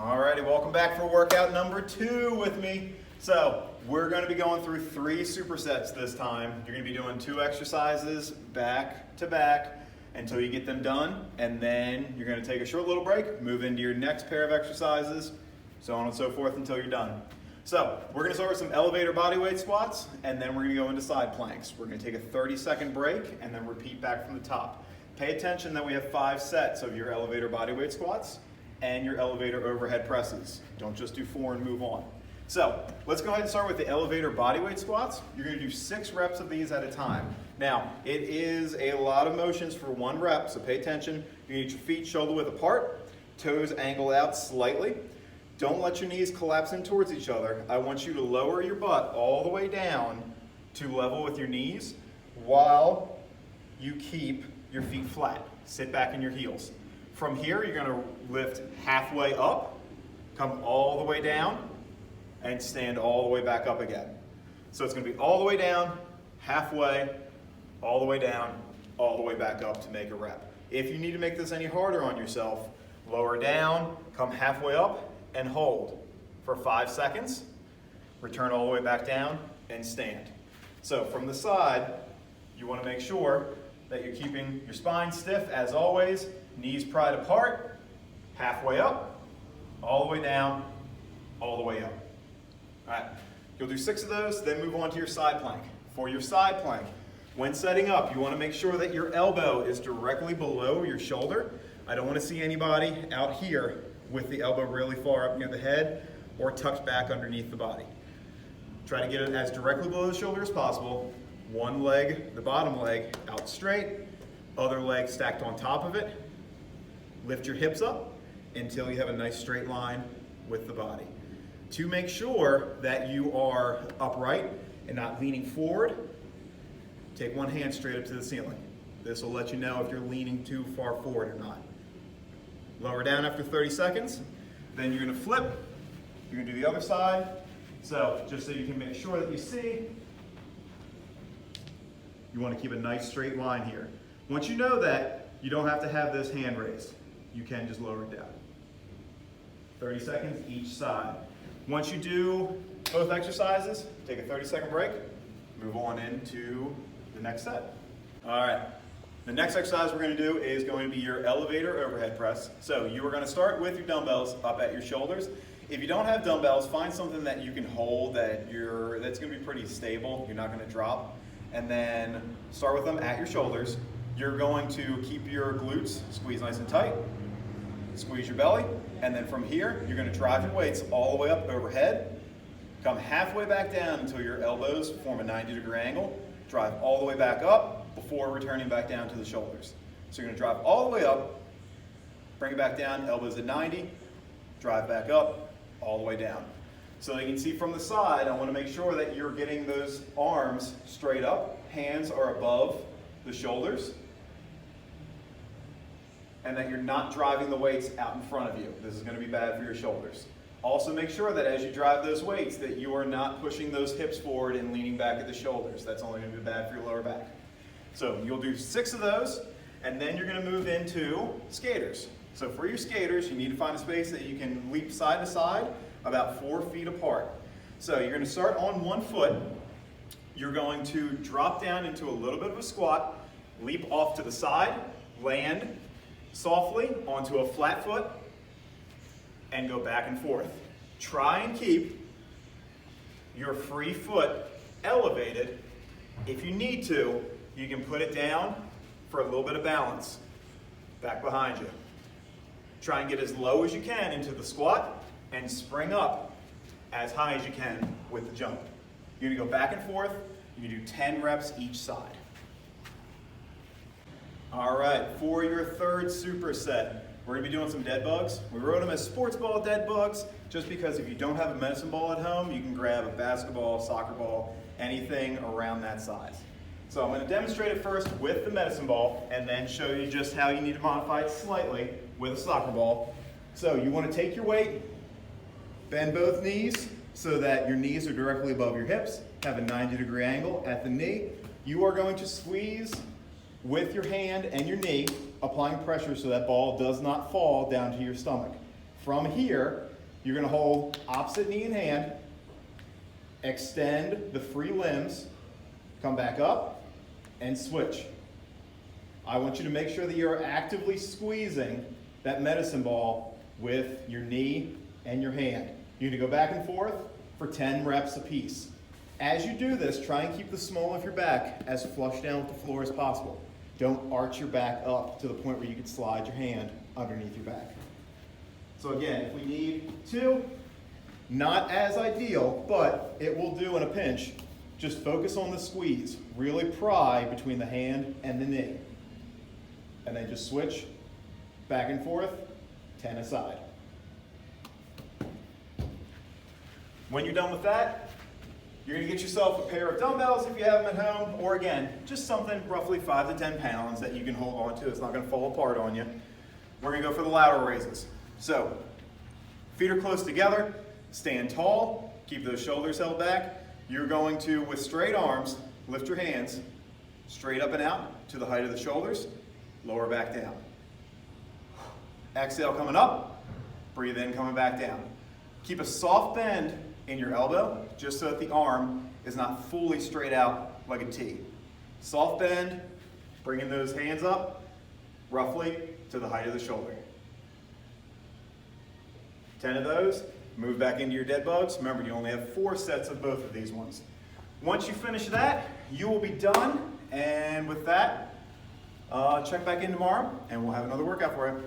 Alrighty, welcome back for workout number 2 with me. So we're going to be going through 3 supersets this time. You're going to be doing 2 exercises back to back until you get them done, and then you're going to take a short little break, move into your next pair of exercises, so on and so forth until you're done. So we're going to start with some elevator bodyweight squats, and then we're going to go into side planks. We're going to take a 30-second break and then repeat back from the top. Pay attention that we have 5 sets of your elevator bodyweight squats and your elevator overhead presses. Don't just do 4 and move on. So let's go ahead and start with the elevator bodyweight squats. You're going to do 6 reps of these at a time. Now, it is a lot of motions for 1 rep, so pay attention. You need your feet shoulder width apart, toes angle out slightly. Don't let your knees collapse in towards each other. I want you to lower your butt all the way down to level with your knees while you keep your feet flat. Sit back in your heels. From here, you're going to lift halfway up, come all the way down, and stand all the way back up again. So it's going to be all the way down, halfway, all the way down, all the way back up to make a rep. If you need to make this any harder on yourself, lower down, come halfway up, and hold for 5 seconds. Return all the way back down and stand. So from the side, you want to make sure that you're keeping your spine stiff as always, knees pried apart, halfway up, all the way down, all the way up. All right, you'll do 6 of those, then move on to your side plank. For your side plank, when setting up, you want to make sure that your elbow is directly below your shoulder. I don't want to see anybody out here with the elbow really far up near the head or tucked back underneath the body. Try to get it as directly below the shoulder as possible. One leg, the bottom leg, out straight, other leg stacked on top of it. Lift your hips up until you have a nice straight line with the body. To make sure that you are upright and not leaning forward, take one hand straight up to the ceiling. This will let you know if you're leaning too far forward or not. Lower down after 30 seconds, then you're going to flip. You're going to do the other side. So just so you can make sure that you see, you want to keep a nice straight line here. Once you know that, you don't have to have this hand raised. You can just lower it down. 30 seconds each side. Once you do both exercises, take a 30-second break, move on into the next set. All right. The next exercise we're going to do is going to be your elevator overhead press. So you are going to start with your dumbbells up at your shoulders. If you don't have dumbbells, find something that you can hold that's going to be pretty stable. You're not going to drop. And then start with them at your shoulders. You're going to keep your glutes squeezed nice and tight. Squeeze your belly. And then from here, you're going to drive your weights all the way up overhead. Come halfway back down until your elbows form a 90-degree angle. Drive all the way back up before returning back down to the shoulders. So you're going to drive all the way up, bring it back down, elbows at 90, drive back up, all the way down. So you can see from the side, I want to make sure that you're getting those arms straight up, hands are above the shoulders, and that you're not driving the weights out in front of you. This is going to be bad for your shoulders. Also make sure that as you drive those weights that you are not pushing those hips forward and leaning back at the shoulders. That's only going to be bad for your lower back. So you'll do 6 of those, and then you're going to move into skaters. So for your skaters, you need to find a space that you can leap side to side about 4 feet apart. So you're going to start on one foot. You're going to drop down into a little bit of a squat, leap off to the side, land softly onto a flat foot, and go back and forth. Try and keep your free foot elevated. If you need to, you can put it down for a little bit of balance. Back behind you. Try and get as low as you can into the squat and spring up as high as you can with the jump. You're going to go back and forth. You can do 10 reps each side. All right, for your 3rd superset, we're going to be doing some dead bugs. We wrote them as sports ball dead bugs just because if you don't have a medicine ball at home, you can grab a basketball, soccer ball, anything around that size. So I'm going to demonstrate it first with the medicine ball and then show you just how you need to modify it slightly with a soccer ball. So you want to take your weight, bend both knees so that your knees are directly above your hips, have a 90-degree angle at the knee. You are going to squeeze with your hand and your knee, applying pressure so that ball does not fall down to your stomach. From here, You're gonna hold opposite knee in hand, extend the free limbs, come back up, and switch. I want you to make sure that you're actively squeezing that medicine ball with your knee and your hand. You're gonna go back and forth for 10 reps apiece. As you do this, try and keep the small of your back as flush down with the floor as possible. Don't arch your back up to the point where you can slide your hand underneath your back. So again, if we need to, not as ideal, but it will do in a pinch. Just focus on the squeeze. Really pry between the hand and the knee. And then just switch back and forth, 10 aside. When you're done with that, you're gonna get yourself a pair of dumbbells if you have them at home, or again, just something roughly 5 to 10 pounds that you can hold on to. It's not gonna fall apart on you. We're gonna go for the lateral raises. So, feet are close together, stand tall, keep those shoulders held back. You're going to, with straight arms, lift your hands straight up and out to the height of the shoulders, lower back down. Exhale coming up, breathe in coming back down. Keep a soft bend in your elbow, just so that the arm is not fully straight out like a T. Soft bend, bringing those hands up, roughly to the height of the shoulder. 10 of those, move back into your dead bugs. Remember, you only have 4 sets of both of these ones. Once you finish that, you will be done, and with that, check back in tomorrow, and we'll have another workout for you.